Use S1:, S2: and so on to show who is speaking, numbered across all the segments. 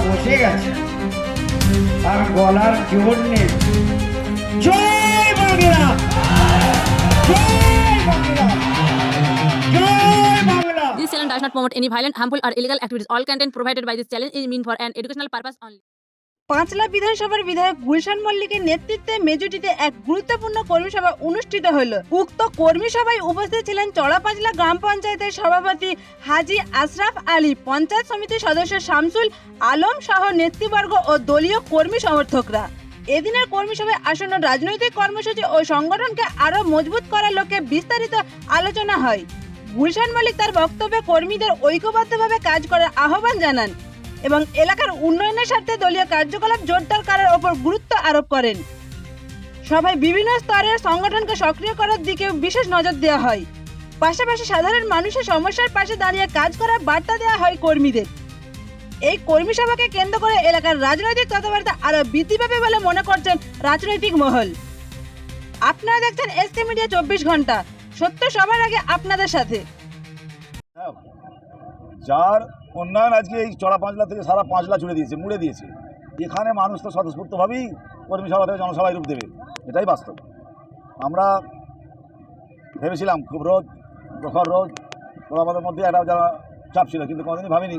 S1: বসে গেছে আর গলার জোর নেই। জয় বাংলা, জয় বাংলা, জয় Bangla.
S2: This channel does not promote any violent, harmful, or illegal activities. All content provided by this channel is meant for an educational purpose only.
S3: Panchla বিধানসভার বিধায়ক গুলশান মল্লিকের নেতৃত্বে মেজুটিতে এক গুরুত্বপূর্ণ কর্মী সভা অনুষ্ঠিত হল। উক্ত কর্মী সভায় উপস্থিত ছিলেন চড়াপাঁচলা গ্রাম পঞ্চায়েতের সভাপতি হাজী আশরাফ আলী, পঞ্চায়েত সমিতির সদস্য শামসুল আলম সহ নেতৃবর্গ ও দলীয় কর্মী সমর্থকরা। এদিনের কর্মী সভায় আসন্ন রাজনৈতিক কর্মসূচি ও সংগঠনকে আরও মজবুত করার লক্ষ্যে বিস্তারিত আলোচনা হয়। গুলশান মল্লিক তার বক্তব্যে কর্মীদের ঐক্যবদ্ধভাবে কাজ করার আহ্বান জানান এবং এলাকার উন্নয়নের স্বার্থে দলীয় কার্যকলাপ জোরদার করার ওপর গুরুত্ব আরোপ করেন। সভায় বিভিন্ন স্তরের সংগঠনকে সক্রিয় করার দিকেও বিশেষ নজর দেওয়া হয়। পাশাপাশি সাধারণ মানুষের সমস্যার পাশে দাঁড়িয়ে কাজ করার বার্তা দেওয়া হয় কর্মীদের। এই কর্মী সভাকে কেন্দ্র করে এলাকার রাজনৈতিক কথাবার্তা আরো বৃদ্ধি পাবে বলে মনে করছেন রাজনৈতিক মহল। আপনারা দেখছেন এসকে মিডিয়া 24 ঘন্টা, সত্য সবার আগে আপনাদের সাথে।
S4: যার উন্নয়ন আজকে এই চড়া পাঁচলা থেকে সারা পাঁচলা জুড়ে দিয়েছে, মুড়ে দিয়েছে। এখানে মানুষ তো স্বতঃস্ফূর্তভাবেই কর্মী সভা থেকে জনসভায় রূপ দেবে, এটাই বাস্তব। আমরা ভেবেছিলাম খুব রোদ, প্রখর রোদ, আমাদের মধ্যে একটা যারা চাপ ছিল, কিন্তু কোনোদিনই ভাবিনি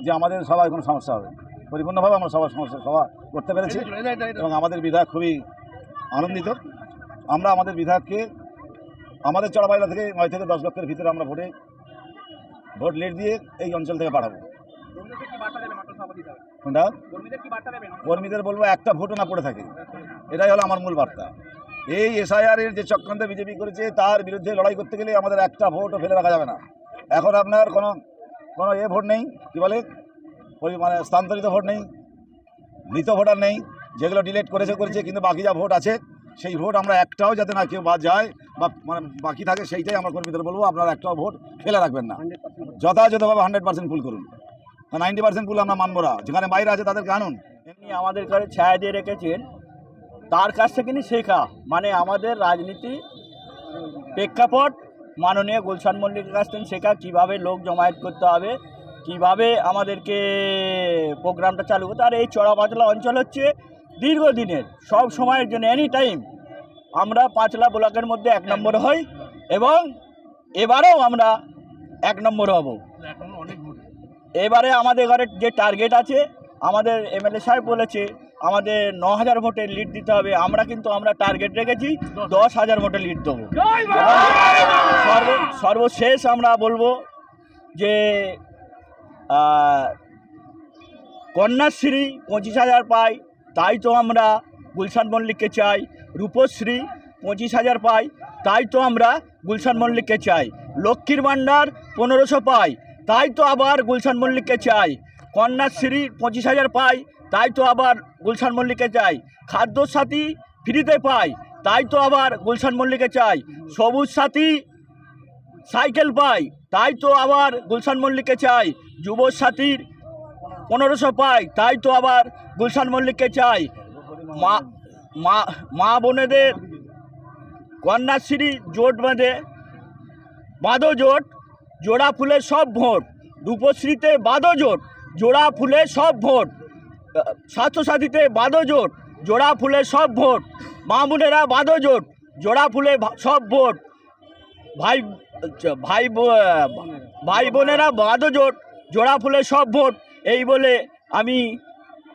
S4: যে আমাদের সভায় কোনো সমস্যা হবে। পরিপূর্ণভাবে আমরা সভা করতে পেরেছি এবং আমাদের বিধায়ক খুবই আনন্দিত। আমরা আমাদের বিধায়ককে আমাদের চড়াপাইলা থেকে 9 থেকে 10 লক্ষের ভিতরে আমরা ভোট লিড দিয়ে এই অঞ্চল থেকে পাঠাবো। কর্মীদের বলবো একটা ভোটও না পড়ে থাকে, এটাই হলো আমার মূল বার্তা। এই এসআইআর এর যে চক্রান্ত বিজেপি করেছে তার বিরুদ্ধে লড়াই করতে গেলে আমাদের একটা ভোটও ফেলে রাখা যাবে না। এখন আপনার কোনো ভোট নেই, কী বলে মানে স্থানান্তরিত ভোট নেই, মৃত ভোটার নেই, যেগুলো ডিলেট করেছে কিন্তু বাকি যা ভোট আছে সেই ভোট আমরা একটাও যাতে না কেউ বাদ যায় বা মানে বাকি থাকে, সেইটাই আমরা কর্মীদের বলবো আপনারা একটাও ভোট ফেলে রাখবেন না, যথাযথভাবে 100% ফুল করুন। 90% ফুল আমরা মানবো না, যেখানে বাইরে আছে তাদেরকে আনুন।
S5: এমনি আমাদের কাছে ছায়া দিয়ে রেখেছেন, তার কাছ থেকে শেখা মানে আমাদের রাজনীতি প্রেক্ষাপট মাননীয় গুলশান মল্লিকের কাছ থেকে শেখা, কীভাবে লোক জমায়েত করতে হবে, কিভাবে আমাদেরকে প্রোগ্রামটা চালু করতে। আর এই চড়াপাঁচলা অঞ্চল হচ্ছে দীর্ঘদিনের, সব সময়ের জন্য এনি টাইম আমরা পাঁচলা ব্লকের মধ্যে 1 নম্বর হই এবং এবারেও আমরা 1 নম্বর হব। এবারে আমাদের ঘরের যে টার্গেট আছে, আমাদের এমএলএ সাহেব বলেছে আমাদের 9000 ভোটের লিড দিতে হবে। আমরা টার্গেট রেখেছি 10,000 ভোটের লিড দেবো। সর্বশেষ আমরা বলবো যে কন্যাশ্রী 25,000 পাই, তাই তো আমরা গুলশান মল্লিককে চাই। রূপশ্রী 25,000 পাই, তাই তো আমরা গুলশান মল্লিককে চাই। লক্ষ্মীর ভাণ্ডার 1500 পাই, তাই তো আবার গুলশান মল্লিককে চাই। কন্যাশ্রী 25,000 পাই, তাই তো আবার গুলশান মল্লিককে চাই। খাদ্যসাথী ফ্রিতে পাই, তাই তো আবার গুলশান মল্লিককে চাই। সবুজ সাথী সাইকেল পাই, তাই তো আবার গুলশান মল্লিককে চাই। যুবসাথীর 1500 পাই, তাই তো আবার গুলশান মল্লিককে চাই। মা বোনেদের কন্যাশ্রী জোট বাঁধো জোট, জোড়া ফুলে সব ভোট। রূপশ্রীতে বাঁধো জোট, জোড়া ফুলে সব ভোট। স্বাস্থ্যসাথীতে বাঁধো জোট, জোড়া ফুলে সব ভোট। মা বোনেরা বাঁধো জোট, জোড়া ফুলে সব ভোট। ভাই বোনেরা বাঁধো জোট, জোড়া ফুলে সব ভোট। এই বলে আমি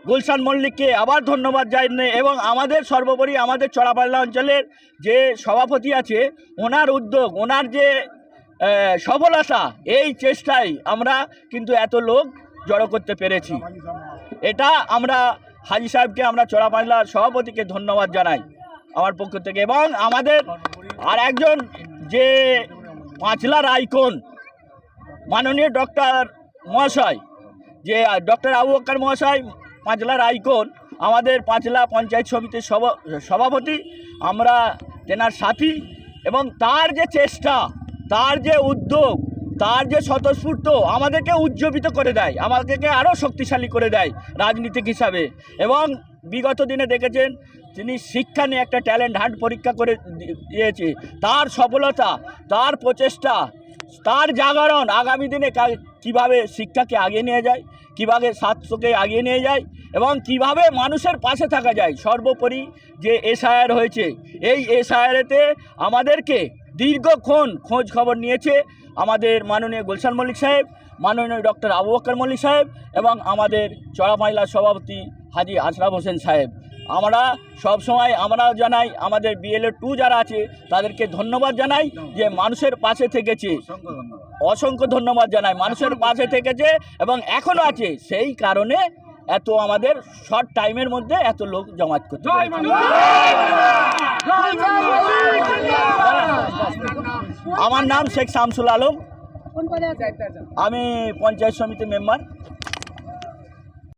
S5: গুলশান মল্লিককে আবার ধন্যবাদ জানাই এবং আমাদের সর্বোপরি আমাদের চড়াপাল্লা অঞ্চলের যে সভাপতি আছে, ওনার উদ্যোগ, ওনার যে সফলতা, এই চেষ্টায় আমরা কিন্তু এত লোক জড়ো করতে পেরেছি। এটা আমরা হাজী সাহেবকে, আমরা চড়াপাল্লার সভাপতিকে ধন্যবাদ জানাই আমার পক্ষ থেকে। এবং আমাদের আর একজন যে পাঁচলার আইকন মাননীয় ডক্টর মহাশয়, যে ডক্টর আবু বকর মহাশয় পাঁচলার আইকন, আমাদের পাঁচলা পঞ্চায়েত সমিতির সভাপতি, আমরা তেনার সাথী এবং তার যে চেষ্টা, তার যে উদ্যোগ, তার যে স্বতঃস্ফূর্ত আমাদেরকে উজ্জীবিত করে দেয়, আমাদেরকে আরও শক্তিশালী করে দেয় রাজনীতিক হিসাবে। এবং বিগত দিনে দেখেছেন তিনি শিক্ষা নিয়ে একটা ট্যালেন্ট হান্ট পরীক্ষা করে দিয়েছে, তার সফলতা, তার প্রচেষ্টা, তার জাগরণ আগামী দিনে কিভাবে শিক্ষাকে আগিয়ে নিয়ে যায়, কিভাবে স্বাস্থ্যকে আগিয়ে নিয়ে যায় এবং কিভাবে মানুষের পাশে থাকা যায়। সর্বোপরি যে এসআইআর হয়েছে, এই এসআইআরেতে আমাদেরকে দীর্ঘক্ষণ খোঁজ খবর নিয়েছে আমাদের মাননীয় গুলশান মল্লিক সাহেব, মাননীয় ডক্টর আবু বকর মল্লিক সাহেব এবং আমাদের চড়াপাঁজলা সভাপতি হাজি আশরাফ হোসেন সাহেব। আমরা সবসময় আমরা জানাই, আমাদের BLO 2 যারা আছে তাদেরকে ধন্যবাদ জানাই যে মানুষের পাশে থেকেছে, অসংখ্য ধন্যবাদ জানাই, মানুষের পাশে থেকেছে এবং এখনও আছে। সেই কারণে এত আমাদের শর্ট টাইমের মধ্যে এত লোক জমায়েত করতে পেরেছে। আমার নাম শেখ শামসুল আলম, আমি পঞ্চায়েত সমিতির মেম্বার।